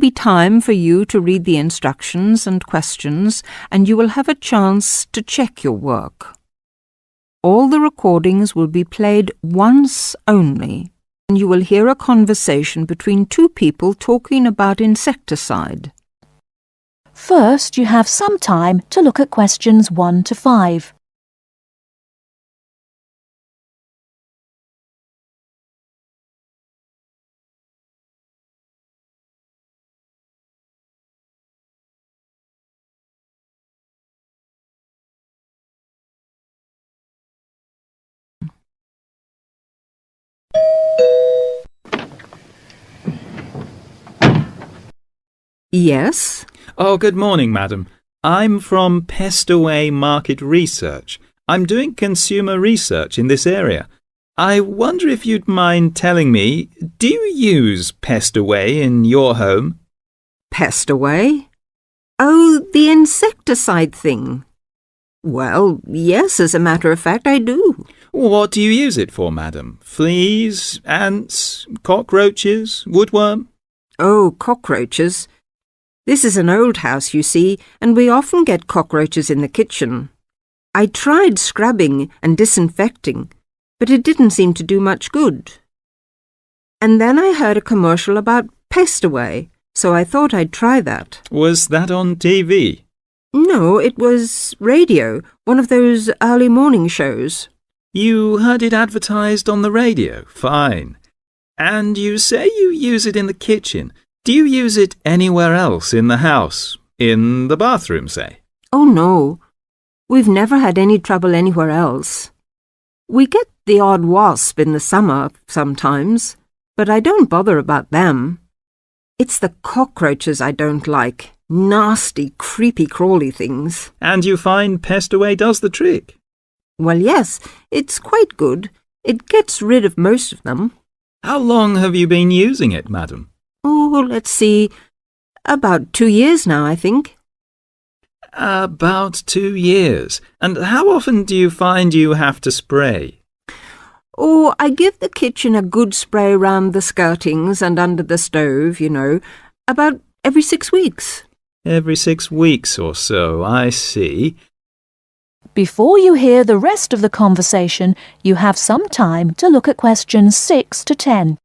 be time for you to read the instructions and questions, and you will have a chance to check your work. All the recordings will be played once only, and you will hear a conversation between two people talking about insecticide. First, you have some time to look at questions 1 to 5. Yes? Oh, good morning, madam. I'm from Pestaway Market Research. I'm doing consumer research in this area. I wonder if you'd mind telling me, do you use Pestaway in your home? Pestaway? Oh, the insecticide thing. Well, yes, as a matter of fact, I do. What do you use it for, madam? Fleas, ants, cockroaches, woodworm? Oh, cockroaches. This is an old house, you see, and we often get cockroaches in the kitchen. I tried scrubbing and disinfecting, but it didn't seem to do much good. And then I heard a commercial about Pestaway, so I thought I'd try that. Was that on TV? No, it was radio, one of those early morning shows. You heard it advertised on the radio? Fine. And you say you use it in the kitchen. Do you use it anywhere else in the house? In the bathroom, say? Oh, no. We've never had any trouble anywhere else. We get the odd wasp in the summer sometimes, but I don't bother about them. It's the cockroaches I don't like. Nasty, creepy, crawly things. And you find Pestaway does the trick? Well, yes, it's quite good. It gets rid of most of them. How long have you been using it, madam? Oh, let's see. About 2 years now, I think. About 2 years. And how often do you find you have to spray? Oh, I give the kitchen a good spray round the skirtings and under the stove, you know, about every 6 weeks. Every 6 weeks or so, I see. Before you hear the rest of the conversation, you have some time to look at questions 6 to 10.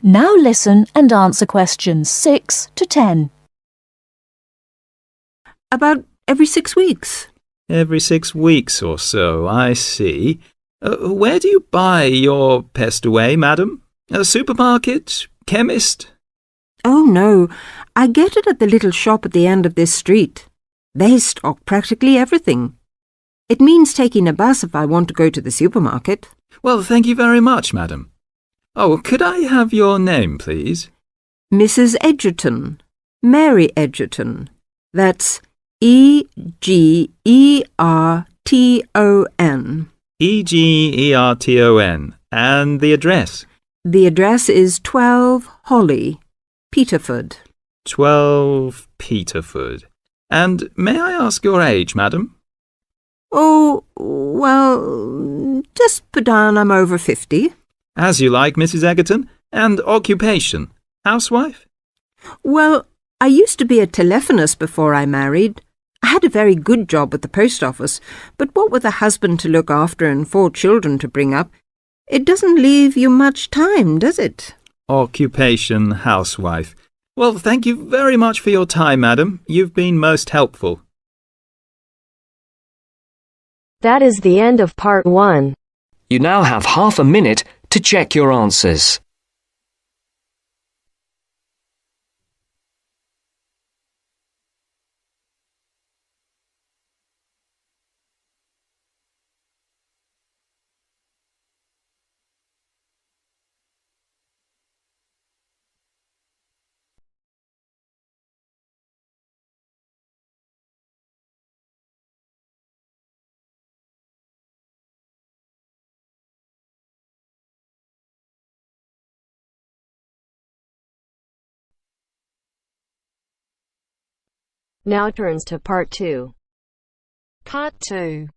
Now listen and answer questions 6 to 10. About every 6 weeks. Every 6 weeks or so, I see. Where do you buy your Pestaway, madam? A supermarket? Chemist? Oh, no. I get it at the little shop at the end of this street. They stock practically everything. It means taking a bus if I want to go to the supermarket. Well, thank you very much, madam. Oh, could I have your name, please? Mrs. Edgerton. Mary Edgerton. That's E-G-E-R-T-O-N. E-G-E-R-T-O-N. And the address? The address is 12 Holly, Peterford. 12 Peterford. And may I ask your age, madam? Oh, well, just put down I'm over 50. As you like, Mrs. Egerton. And occupation? Housewife? Well, I used to be a telephonist before I married. I had a very good job at the post office, but what with a husband to look after and 4 children to bring up, it doesn't leave you much time, does it? Occupation, housewife. Well, thank you very much for your time, madam. You've been most helpful. That is the end of part 1. You now have half a minute to check your answers. Now turns to part 2. Part 2.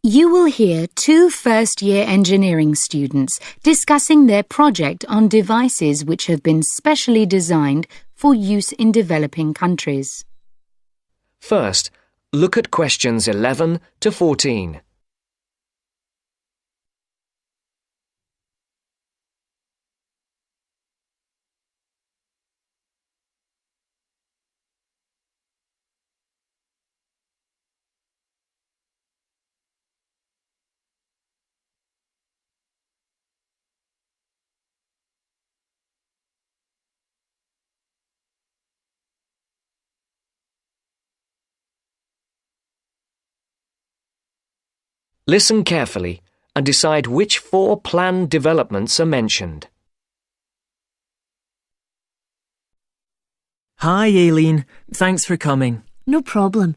You will hear two first-year engineering students discussing their project on devices which have been specially designed for use in developing countries. First, look at questions 11 to 14. Listen carefully and decide which 4 planned developments are mentioned. Hi, Aileen. Thanks for coming. No problem.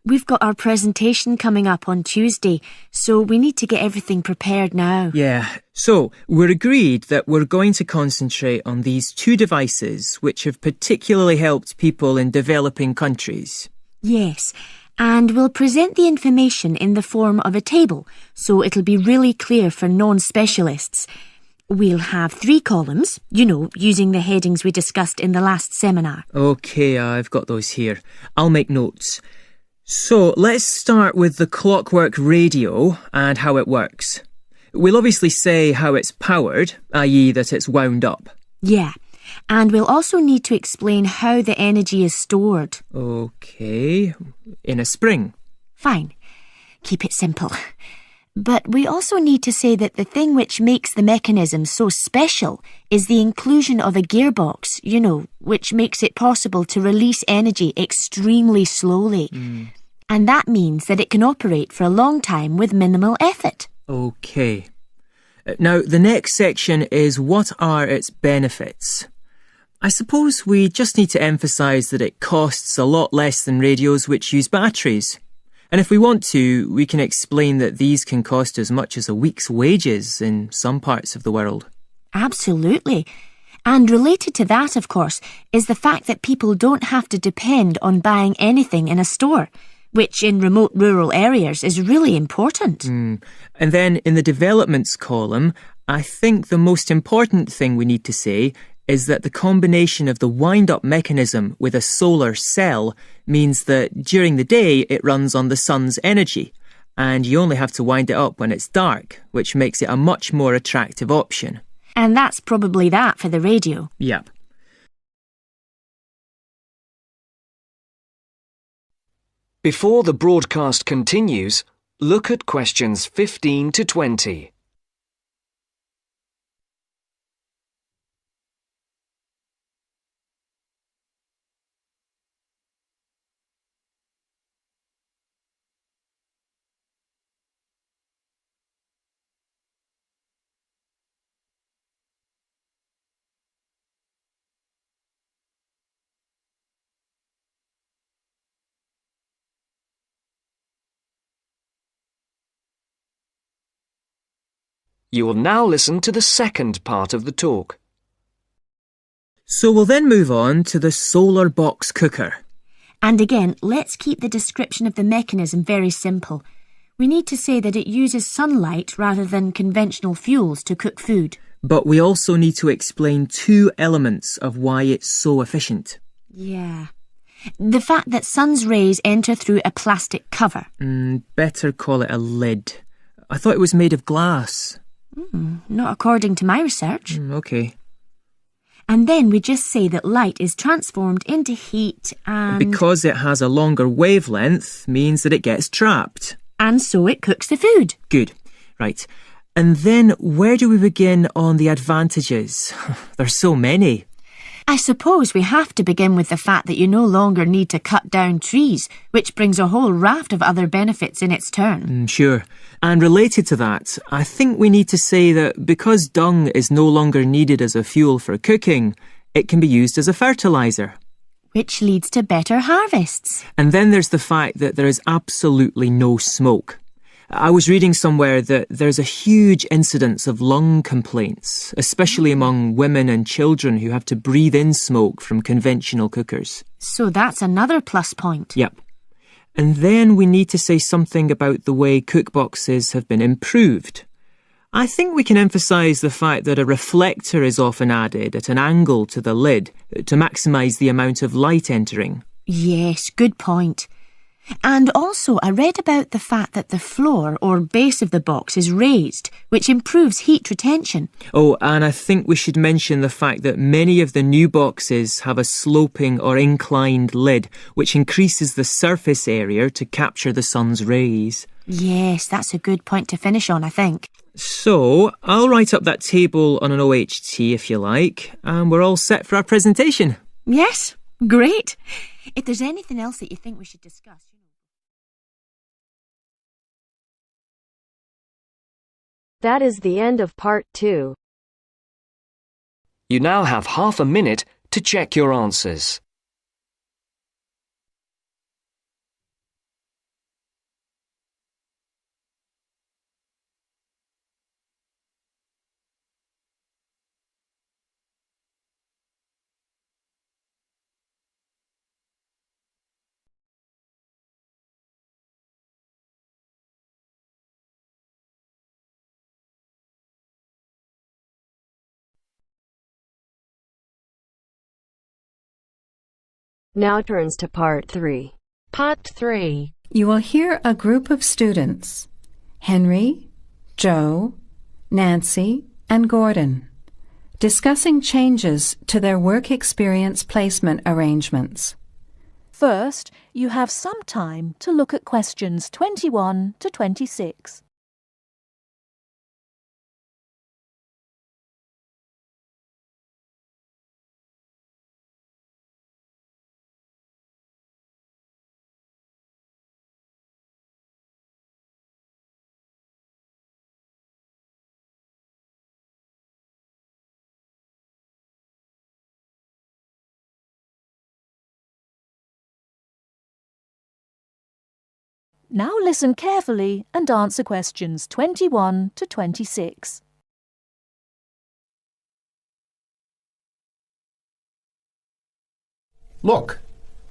We've got our presentation coming up on Tuesday, so we need to get everything prepared now. Yeah, so we're agreed that we're going to concentrate on these 2 devices which have particularly helped people in developing countries. Yes, and we'll present the information in the form of a table, so it'll be really clear for non-specialists. We'll have 3 columns, using the headings we discussed in the last seminar. OK, I've got those here. I'll make notes. So let's start with the clockwork radio and how it works. We'll obviously say how it's powered, i.e. that it's wound up. Yeah, and we'll also need to explain how the energy is stored. OK, in a spring. Fine, keep it simple. But we also need to say that the thing which makes the mechanism so special is the inclusion of a gearbox, which makes it possible to release energy extremely slowly. And that means that it can operate for a long time with minimal effort. OK. Now, the next section is what are its benefits? I suppose we just need to emphasise that it costs a lot less than radios which use batteries. And if we want to, we can explain that these can cost as much as a week's wages in some parts of the world. Absolutely. And related to that, of course, is the fact that people don't have to depend on buying anything in a store, which in remote rural areas is really important. And then in the developments column, I think the most important thing we need to say is that the combination of the wind-up mechanism with a solar cell means that during the day it runs on the sun's energy, and you only have to wind it up when it's dark, which makes it a much more attractive option. And that's probably that for the radio. Yep. Before the broadcast continues, look at questions 15 to 20. You will now listen to the second part of the talk. So we'll then move on to the solar box cooker. And again, let's keep the description of the mechanism very simple. We need to say that it uses sunlight rather than conventional fuels to cook food. But we also need to explain 2 elements of why it's so efficient. Yeah. The fact that sun's rays enter through a plastic cover. Better call it a lid. I thought it was made of glass. Not according to my research. OK. And then we just say that light is transformed into heat and... Because it has a longer wavelength means that it gets trapped. And so it cooks the food. Good. Right. And then where do we begin on the advantages? There's so many. I suppose we have to begin with the fact that you no longer need to cut down trees, which brings a whole raft of other benefits in its turn. Sure. And related to that, I think we need to say that because dung is no longer needed as a fuel for cooking, it can be used as a fertiliser. Which leads to better harvests. And then there's the fact that there is absolutely no smoke. I was reading somewhere that there's a huge incidence of lung complaints, especially among women and children who have to breathe in smoke from conventional cookers. So that's another plus point. Yep. And then we need to say something about the way cookboxes have been improved. I think we can emphasise the fact that a reflector is often added at an angle to the lid to maximise the amount of light entering. Yes, good point. And also, I read about the fact that the floor or base of the box is raised, which improves heat retention. Oh, and I think we should mention the fact that many of the new boxes have a sloping or inclined lid, which increases the surface area to capture the sun's rays. Yes, that's a good point to finish on, I think. So, I'll write up that table on an OHT if you like, and we're all set for our presentation. Yes, great. If there's anything else that you think we should discuss... That is the end of part 2. You now have half a minute to check your answers. Now turns to part 3. Part 3. You will hear a group of students, Henry, Joe, Nancy, and Gordon, discussing changes to their work experience placement arrangements. First, you have some time to look at questions 21 to 26. Now listen carefully and answer questions 21 to 26. Look,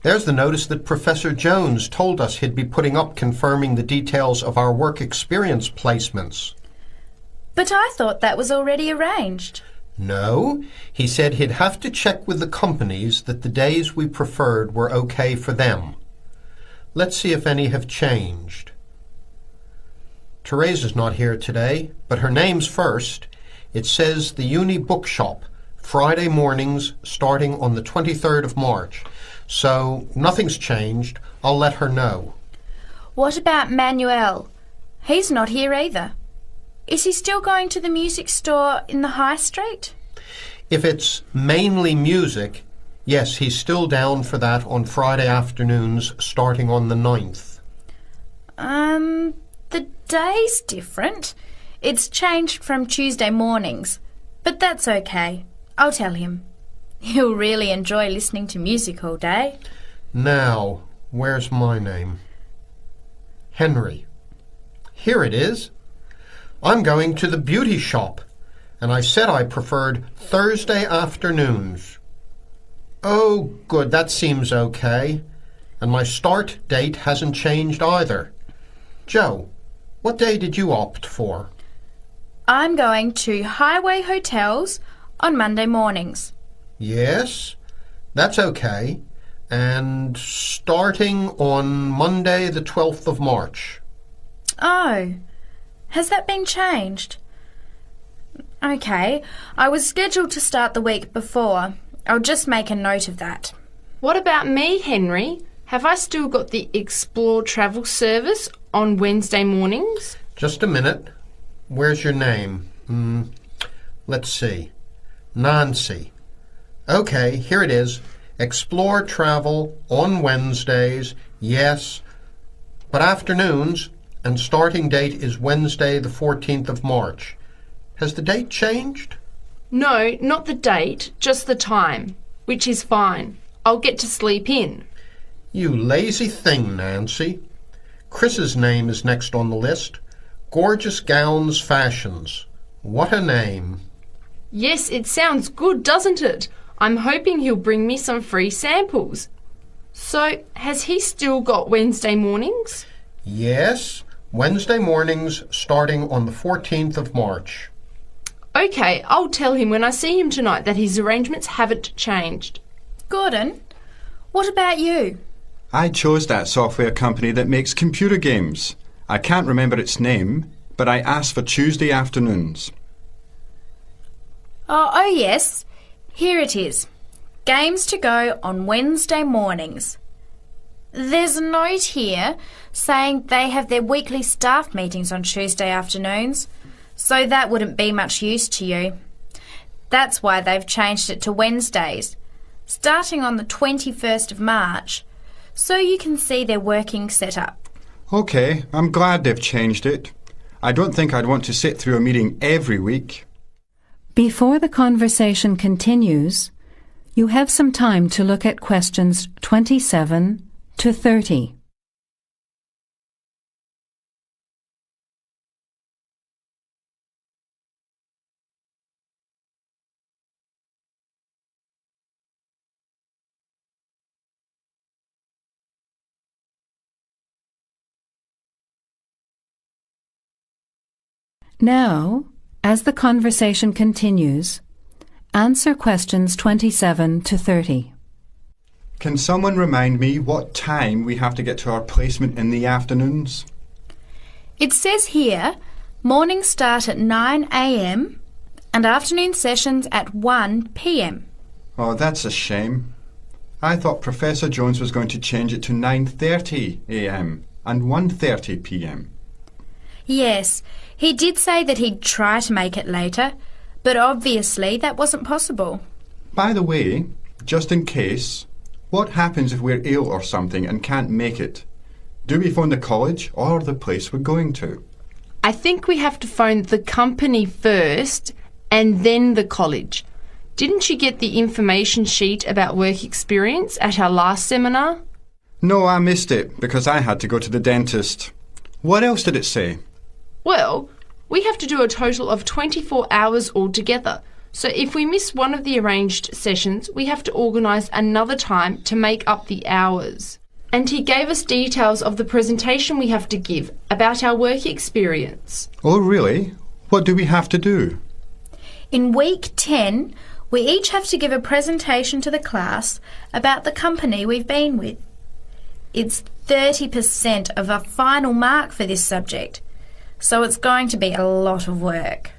there's the notice that Professor Jones told us he'd be putting up confirming the details of our work experience placements. But I thought that was already arranged. No, he said he'd have to check with the companies that the days we preferred were okay for them. Let's see if any have changed. Teresa's not here today, but her name's first. It says the Uni Bookshop, Friday mornings starting on the 23rd of March. So nothing's changed. I'll let her know. What about Manuel? He's not here either. Is he still going to the music store in the high street? If it's mainly music, yes, he's still down for that on Friday afternoons starting on the 9th. The day's different. It's changed from Tuesday mornings, but that's okay. I'll tell him. He'll really enjoy listening to music all day. Now, where's my name? Henry. Here it is. I'm going to the beauty shop, and I said I preferred Thursday afternoons. Oh, good, that seems okay. And my start date hasn't changed either. Joe, what day did you opt for? I'm going to Highway Hotels on Monday mornings. Yes, that's okay. And starting on Monday the 12th of March. Oh, has that been changed? Okay, I was scheduled to start the week before. I'll just make a note of that. What about me, Henry? Have I still got the Explore travel service on Wednesday mornings? Just a minute. Where's your name? Let's see. Nancy. Okay, here it is. Explore travel on Wednesdays, yes, but afternoons, and starting date is Wednesday the 14th of March. Has the date changed? No, not the date, just the time, which is fine. I'll get to sleep in. You lazy thing, Nancy. Chris's name is next on the list. Gorgeous Gowns Fashions. What a name. Yes, it sounds good, doesn't it? I'm hoping he'll bring me some free samples. So, has he still got Wednesday mornings? Yes, Wednesday mornings starting on the 14th of March. OK, I'll tell him when I see him tonight that his arrangements haven't changed. Gordon, what about you? I chose that software company that makes computer games. I can't remember its name, but I asked for Tuesday afternoons. Oh, yes. Here it is. Games to go on Wednesday mornings. There's a note here saying they have their weekly staff meetings on Tuesday afternoons, so that wouldn't be much use to you. That's why they've changed it to Wednesdays, starting on the 21st of March, so you can see their working setup. OK, I'm glad they've changed it. I don't think I'd want to sit through a meeting every week. Before the conversation continues, you have some time to look at questions 27 to 30. Now, as the conversation continues, answer questions 27 to 30. Can someone remind me what time we have to get to our placement in the afternoons? It says here, mornings start at 9 a.m. and afternoon sessions at 1 p.m. Oh, that's a shame. I thought Professor Jones was going to change it to 9:30 a.m. and 1:30 p.m. Yes, he did say that he'd try to make it later, but obviously that wasn't possible. By the way, just in case, what happens if we're ill or something and can't make it? Do we phone the college or the place we're going to? I think we have to phone the company first and then the college. Didn't you get the information sheet about work experience at our last seminar? No, I missed it because I had to go to the dentist. What else did it say? Well, we have to do a total of 24 hours altogether. So if we miss one of the arranged sessions, we have to organise another time to make up the hours. And he gave us details of the presentation we have to give about our work experience. Oh, really? What do we have to do? In week 10, we each have to give a presentation to the class about the company we've been with. It's 30% of our final mark for this subject, so it's going to be a lot of work.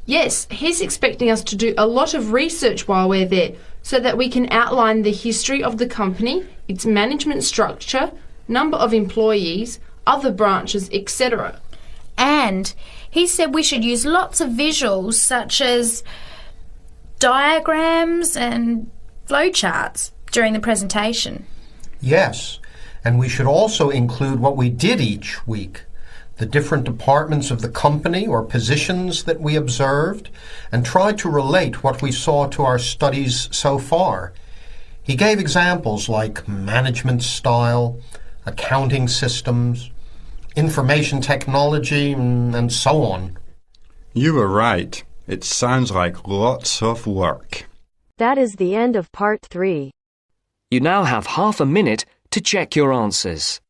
Yes, he's expecting us to do a lot of research while we're there so that we can outline the history of the company, its management structure, number of employees, other branches, etc. And he said we should use lots of visuals such as diagrams and flowcharts during the presentation. Yes, and we should also include what we did each week, the different departments of the company or positions that we observed, and try to relate what we saw to our studies so far. He gave examples like management style, accounting systems, information technology, and so on. You were right. It sounds like lots of work. That is the end of part 3. You now have half a minute to check your answers.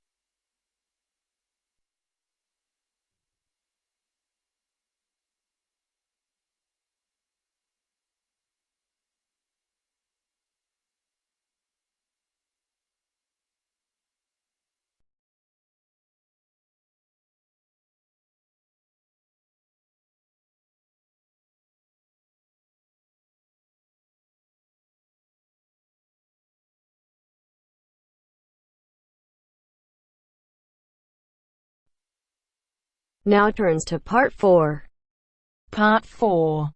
Now turns to part 4. Part 4.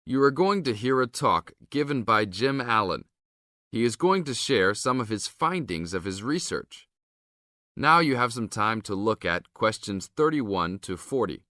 You are going to hear a talk given by Jim Allen. He is going to share some of his findings of his research. Now you have some time to look at questions 31 to 40.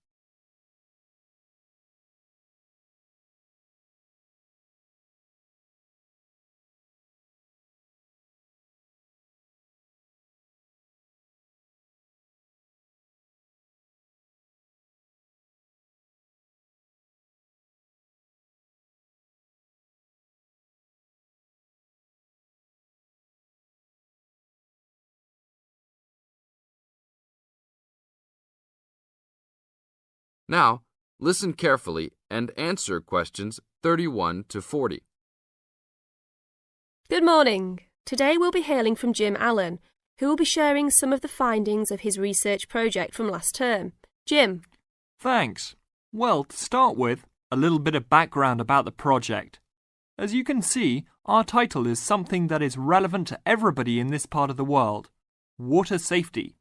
Now, listen carefully and answer questions 31 to 40. Good morning. Today we'll be hailing from Jim Allen, who will be sharing some of the findings of his research project from last term. Jim. Thanks. Well, to start with, a little bit of background about the project. As you can see, our title is something that is relevant to everybody in this part of the world: water safety.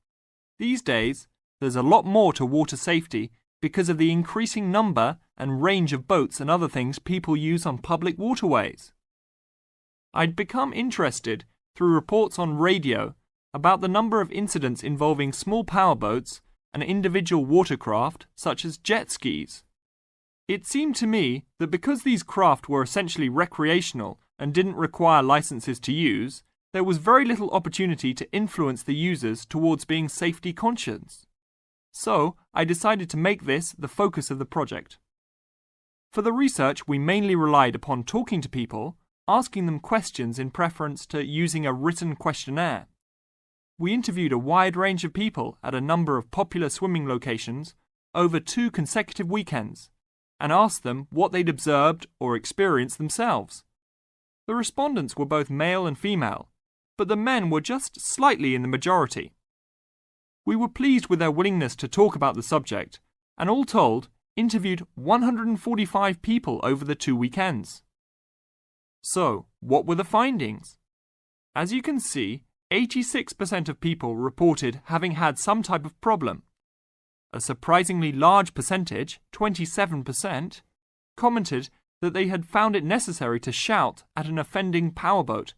These days, there's a lot more to water safety because of the increasing number and range of boats and other things people use on public waterways. I'd become interested through reports on radio about the number of incidents involving small powerboats and individual watercraft such as jet skis. It seemed to me that because these craft were essentially recreational and didn't require licenses to use, there was very little opportunity to influence the users towards being safety conscious. So, I decided to make this the focus of the project. For the research, we mainly relied upon talking to people, asking them questions in preference to using a written questionnaire. We interviewed a wide range of people at a number of popular swimming locations over 2 consecutive weekends and asked them what they'd observed or experienced themselves. The respondents were both male and female, but the men were just slightly in the majority. We were pleased with their willingness to talk about the subject and all told interviewed 145 people over the 2 weekends. So, what were the findings? As you can see, 86% of people reported having had some type of problem. A surprisingly large percentage, 27%, commented that they had found it necessary to shout at an offending powerboat,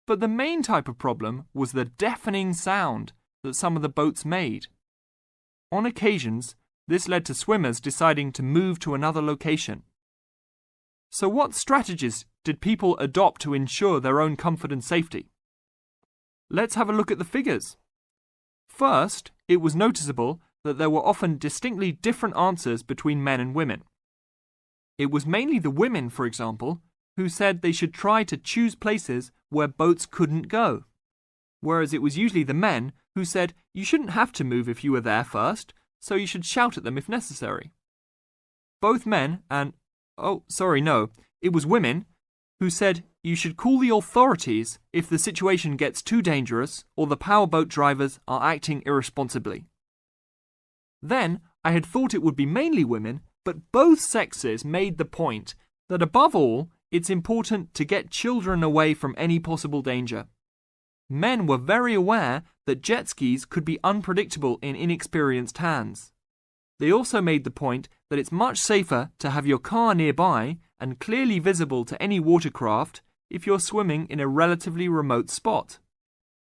but the main type of problem was the deafening sound that some of the boats made. On occasions, this led to swimmers deciding to move to another location. So what strategies did people adopt to ensure their own comfort and safety? Let's have a look at the figures. First, it was noticeable that there were often distinctly different answers between men and women. It was mainly the women, for example, who said they should try to choose places where boats couldn't go, whereas it was usually the men who said you shouldn't have to move if you were there first, so you should shout at them if necessary. Both men and it was women who said you should call the authorities if the situation gets too dangerous or the powerboat drivers are acting irresponsibly. Then, I had thought it would be mainly women, but both sexes made the point that above all, it's important to get children away from any possible danger. Men were very aware that jet skis could be unpredictable in inexperienced hands. They also made the point that it's much safer to have your car nearby and clearly visible to any watercraft if you're swimming in a relatively remote spot.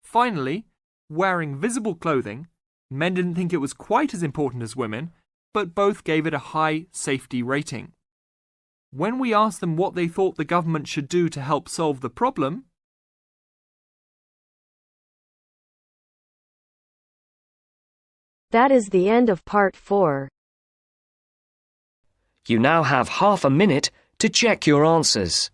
Finally, wearing visible clothing, men didn't think it was quite as important as women, but both gave it a high safety rating. When we asked them what they thought the government should do to help solve the problem, That is the end of part 4. You now have half a minute to check your answers.